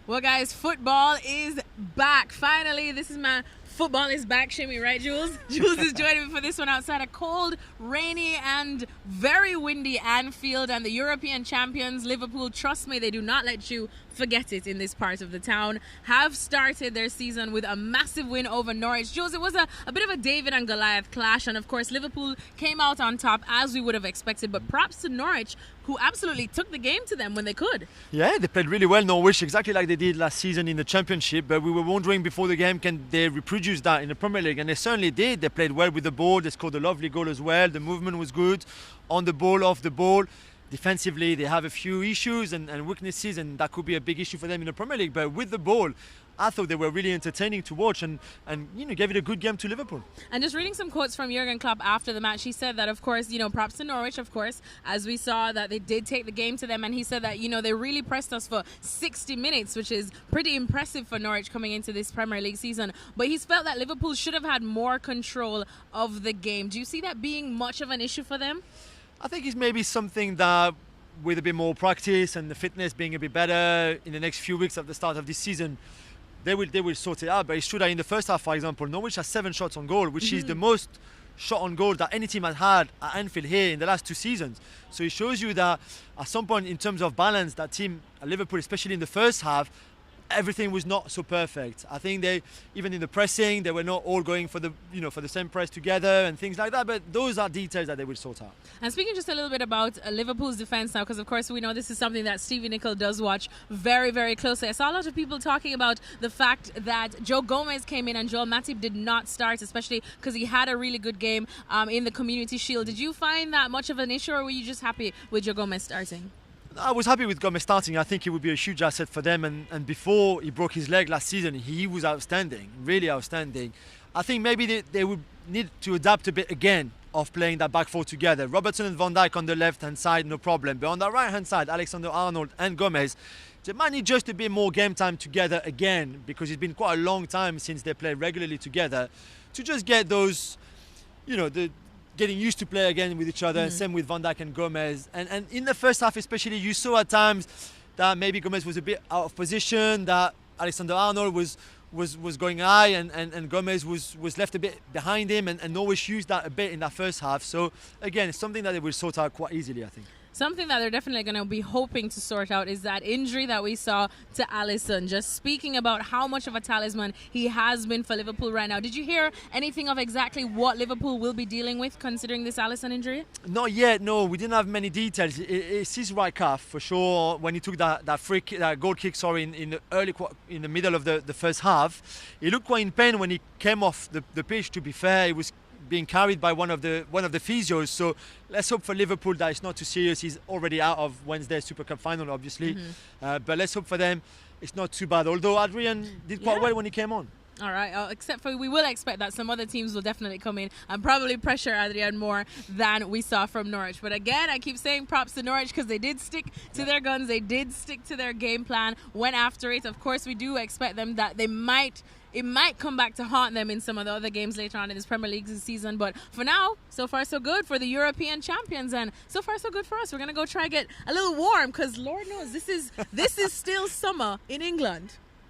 Well, guys, football is back. Finally, this is my football is back shimmy, right, Jules? Jules is joining me for this one outside a cold, rainy, and very windy Anfield. And the European champions, Liverpool, trust me, they do not let you forget it in this part of the town, have started their season with a massive win over Norwich. Jules, it was a bit of a David and Goliath clash, and of course Liverpool came out on top as we would have expected, but props to Norwich, who absolutely took the game to them when they could. Yeah, they played really well, Norwich, exactly like they did last season in the Championship, but we were wondering before the game, can they reproduce that in the Premier League? And they certainly did. They played well with the ball, they scored a lovely goal as well, the movement was good, on the ball, off the ball. Defensively, they have a few issues and weaknesses, and that could be a big issue for them in the Premier League. But with the ball, I thought they were really entertaining to watch and gave it a good game to Liverpool. And just reading some quotes from Jurgen Klopp after the match, he said that, of course, props to Norwich, of course, as we saw that they did take the game to them. And he said that, they really pressed us for 60 minutes, which is pretty impressive for Norwich coming into this Premier League season. But he's felt that Liverpool should have had more control of the game. Do you see that being much of an issue for them? I think it's maybe something that with a bit more practice and the fitness being a bit better in the next few weeks at the start of this season, they will sort it out. But it's true that in the first half, for example, Norwich has 7 shots on goal, which is the most shot on goal that any team has had at Anfield here in the last 2 seasons. So it shows you that at some point in terms of balance, that team at Liverpool, especially in the first half, everything was not so perfect. I think they, even in the pressing, they were not all going for the same press together and things like that. But those are details that they will sort out. And speaking just a little bit about Liverpool's defence now, because of course we know this is something that Stevie Nicol does watch very, very closely. I saw a lot of people talking about the fact that Joe Gomez came in and Joel Matip did not start, especially because he had a really good game in the Community Shield. Did you find that much of an issue, or were you just happy with Joe Gomez starting? I was happy with Gomez starting. I think he would be a huge asset for them. And before he broke his leg last season, he was outstanding, really outstanding. I think maybe they would need to adapt a bit again of playing that back four together. Robertson and Van Dijk on the left-hand side, no problem. But on the right-hand side, Alexander-Arnold and Gomez, they might need just a bit more game time together again, because it's been quite a long time since they played regularly together, to just get those, getting used to play again with each other, and same with Van Dijk and Gomez. And in the first half especially, you saw at times that maybe Gomez was a bit out of position, that Alexander-Arnold was going high and Gomez was left a bit behind him, and Norwich used that a bit in that first half. So again, it's something that they will sort out quite easily, I think. Something that they're definitely going to be hoping to sort out is that injury that we saw to Alisson. Just speaking about how much of a talisman he has been for Liverpool right now. Did you hear anything of exactly what Liverpool will be dealing with considering this Alisson injury? Not yet, no. We didn't have many details. It's his right calf for sure. When he took that goal kick, in the middle of the first half, he looked quite in pain when he came off the pitch. To be fair, he was being carried by one of the physios. So let's hope for Liverpool that it's not too serious. He's already out of Wednesday's Super Cup final, obviously. But let's hope for them it's not too bad. Although Adrian did quite well when he came on. All right, except for we will expect that some other teams will definitely come in and probably pressure Adrian more than we saw from Norwich. But again, I keep saying props to Norwich because they did stick to their guns. They did stick to their game plan, went after it. Of course, we do expect them that it might come back to haunt them in some of the other games later on in this Premier League season. But for now, so far so good for the European champions, and so far so good for us. We're going to go try to get a little warm because Lord knows this is still summer in England.